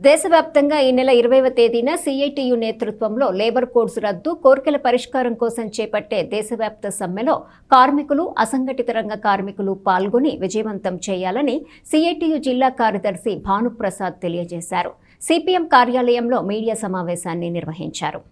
దేశవ్యాప్తంగా ఈ నెల 20వ తేదీన సిఐటియు నేతృత్వంలో లేబర్ కోడ్స్ రద్దు, కోర్కెల పరిష్కారం కోసం చేపట్టే దేశవ్యాప్త సమ్మెలో కార్మికులు, అసంఘటిత రంగ కార్మికులు పాల్గొని విజయవంతం చేయాలని సిఐటియు జిల్లా కార్యదర్శి భానుప్రసాద్ తెలియజేశారు. సిపిఎం కార్యాలయంలో మీడియా సమావేశాన్ని నిర్వహించారు.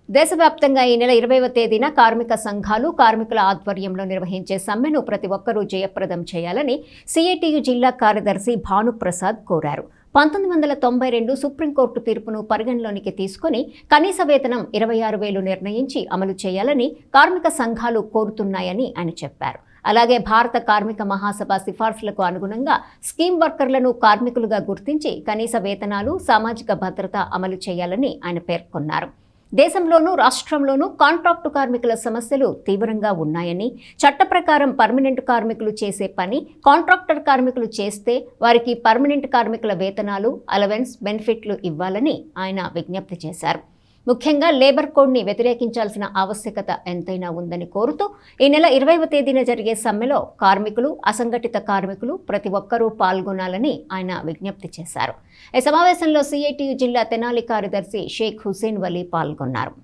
దేశవ్యాప్తంగా ఈ నెల 20వ తేదీన కార్మిక సంఘాలు, కార్మికుల ఆధ్వర్యంలో నిర్వహించే సమ్మెను ప్రతి ఒక్కరూ జయప్రదం చేయాలని సిఐటియు జిల్లా కార్యదర్శి భానుప్రసాద్ కోరారు. 1992 సుప్రీంకోర్టు తీర్పును పరిగణలోనికి తీసుకుని కనీస వేతనం 26,000 నిర్ణయించి అమలు చేయాలని కార్మిక సంఘాలు కోరుతున్నాయని ఆయన చెప్పారు. అలాగే భారత కార్మిక మహాసభ సిఫార్సులకు అనుగుణంగా స్కీమ్ వర్కర్లను కార్మికులుగా గుర్తించి కనీస వేతనాలు, సామాజిక భద్రత అమలు చేయాలని ఆయన పేర్కొన్నారు. దేశంలోనూ రాష్ట్రంలోనూ కాంట్రాక్టు కార్మికుల సమస్యలు తీవ్రంగా ఉన్నాయని, చట్ట ప్రకారం పర్మనెంట్ కార్మికులు చేసే పని కాంట్రాక్టర్ కార్మికులు చేస్తే వారికి పర్మనెంట్ కార్మికుల వేతనాలు, అలవెన్స్, బెనిఫిట్లు ఇవ్వాలని ఆయన విజ్ఞప్తి చేశారు. ముఖ్యంగా లేబర్ కోడ్ని వ్యతిరేకించాల్సిన ఆవశ్యకత ఎంతైనా ఉందని కోరుతూ ఈ నెల 20వ తేదీన జరిగే సమ్మెలో కార్మికులు, అసంఘటిత కార్మికులు ప్రతి ఒక్కరూ పాల్గొనాలని ఆయన విజ్ఞప్తి చేశారు. ఈ సమావేశంలో సిఐటియు జిల్లా తెనాలి కార్యదర్శి షేక్ హుసేన్ వలీ పాల్గొన్నారు.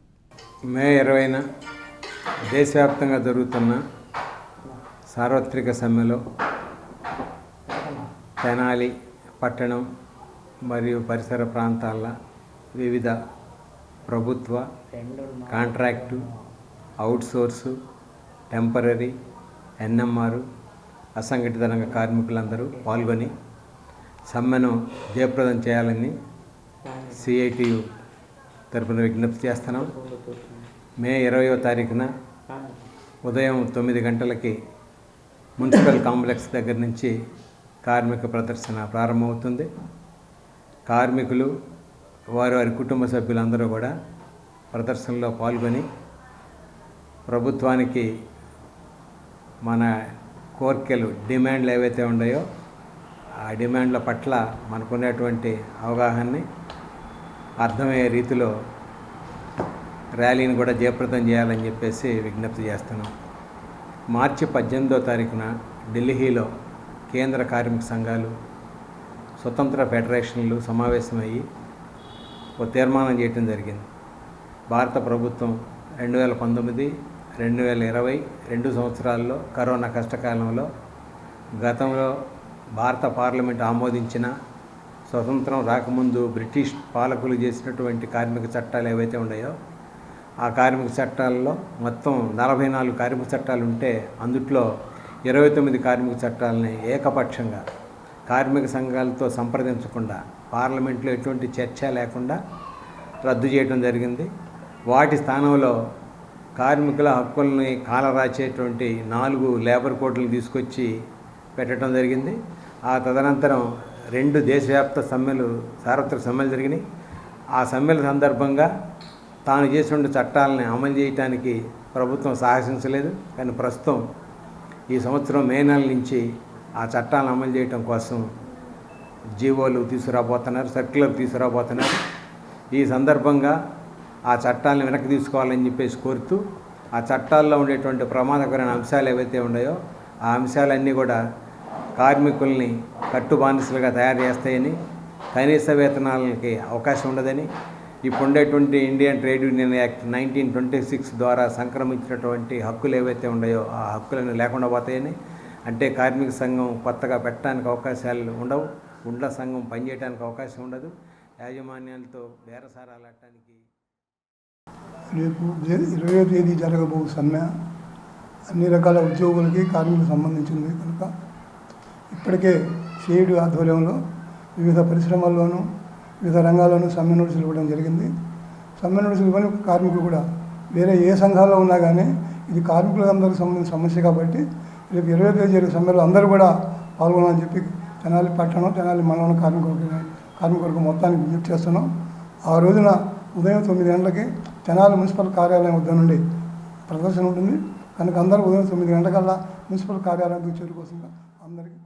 మే 20న దేశవ్యాప్తంగా జరుగుతున్న సార్వత్రిక సమ్మెలో తెనాలి పట్టణం మరియు పరిసర ప్రాంతాల వివిధ ప్రభుత్వ, కాంట్రాక్టు, అవుట్సోర్సు, టెంపరరీ, ఎన్ఎంఆర్, అసంఘటిత రంగ కార్మికులందరూ పాల్గొని సమ్మెను జయప్రదం చేయాలని సిఐటియు తరపున విజ్ఞప్తి చేస్తున్నాం. మే 20వ తారీఖున ఉదయం 9 గంటలకి మున్సిపల్ కాంప్లెక్స్ దగ్గర నుంచి కార్మిక ప్రదర్శన ప్రారంభమవుతుంది. కార్మికులు, వారి కుటుంబ సభ్యులందరూ కూడా ప్రదర్శనలో పాల్గొని ప్రభుత్వానికి మన కోర్కెలు, డిమాండ్లు ఏవైతే ఉన్నాయో ఆ డిమాండ్ల పట్ల మనకున్నటువంటి అవగాహనని అర్థమయ్యే రీతిలో ర్యాలీని కూడా జయప్రదం చేయాలని చెప్పేసి విజ్ఞప్తి చేస్తున్నాం. మార్చి 18వ తారీఖున ఢిల్లీలో కేంద్ర కార్మిక సంఘాలు, స్వతంత్ర ఫెడరేషన్లు సమావేశమయ్యి ఓ తీర్మానం చేయటం జరిగింది. భారత ప్రభుత్వం 2019, 2020 2 సంవత్సరాల్లో కరోనా కష్టకాలంలో గతంలో భారత పార్లమెంట్ ఆమోదించిన స్వతంత్రం రాకముందు బ్రిటిష్ పాలకులు చేసినటువంటి కార్మిక చట్టాలు ఏవైతే ఉన్నాయో ఆ కార్మిక చట్టాల్లో మొత్తం 44 కార్మిక చట్టాలు ఉంటే అందుట్లో 29 కార్మిక చట్టాలని ఏకపక్షంగా కార్మిక సంఘాలతో సంప్రదించకుండా పార్లమెంట్లో ఎటువంటి చర్చ లేకుండా రద్దు చేయడం జరిగింది. వాటి స్థానంలో కార్మికుల హక్కుల్ని కాలరాచేటువంటి 4 లేబర్ కోడ్లను తీసుకొచ్చి పెట్టడం జరిగింది. ఆ తదనంతరం 2 దేశవ్యాప్త సమ్మెలు, సార్వత్రిక సమ్మెలు జరిగినాయి. ఆ సమ్మెల సందర్భంగా తాను చేసిన చట్టాలని అమలు చేయడానికి ప్రభుత్వం సాహసించలేదు. కానీ ప్రస్తుతం ఈ సంవత్సరం మే నెల నుంచి ఆ చట్టాలను అమలు చేయడం కోసం జీవోలు తీసుకురాబోతున్నారు, సర్క్యులర్ తీసుకురాబోతున్నారు. ఈ సందర్భంగా ఆ చట్టాలను వెనక్కి తీసుకోవాలని చెప్పేసి కోరుతూ ఆ చట్టాల్లో ఉండేటువంటి ప్రమాదకరమైన అంశాలు ఏవైతే ఉన్నాయో ఆ అంశాలన్నీ కూడా కార్మికుల్ని కట్టుబానిసలుగా తయారు చేస్తాయని, కనీస వేతనాలకి అవకాశం ఉండదని, ఇప్పుడు ఉండేటువంటి ఇండియన్ ట్రేడ్ యూనియన్ యాక్ట్ 1926 ద్వారా సంక్రమించినటువంటి హక్కులు ఏవైతే ఉన్నాయో ఆ హక్కులను లేకుండా పోతాయని, అంటే కార్మిక సంఘం కొత్తగా పెట్టడానికి అవకాశాలు ఉండవు, గుండ్ల సంఘం పనిచేయడానికి అవకాశం ఉండదు, యాజమాన్యాలతో బేరసారాలటానికి. రేపు 20వ తేదీ జరగబో సమ్మె అన్ని రకాల ఉద్యోగులకి, కార్మికులకు సంబంధించింది కనుక ఇప్పటికే సిఐటి ఆధ్వర్యంలో వివిధ పరిశ్రమల్లోనూ వివిధ రంగాల్లోనూ సమ్మె నోటీసులు ఇవ్వడం జరిగింది. సమ్మె నోటీసులు ఇవ్వని కార్మికులు కూడా వేరే ఏ సంఘాల్లో ఉన్నా కానీ ఇది కార్మికులందరికీ సంబంధించిన సమస్య కాబట్టి రేపు 20వ తేదీ జరిగే సమ్మెలో అందరూ కూడా పాల్గొనాలని చెప్పి తెనాలి పట్టణం, తెనాలి మండలం కార్మికులకు మొత్తానికి విజ్ఞప్తి చేస్తున్నాం. ఆ రోజున ఉదయం 9 గంటలకి తెనాలి మున్సిపల్ కార్యాలయం వద్ద నుండి ప్రదర్శన ఉంటుంది కనుక అందరూ ఉదయం 9 గంటలకల్లా మున్సిపల్ కార్యాలయం చేరుకోవాల్సిందిగా అందరికీ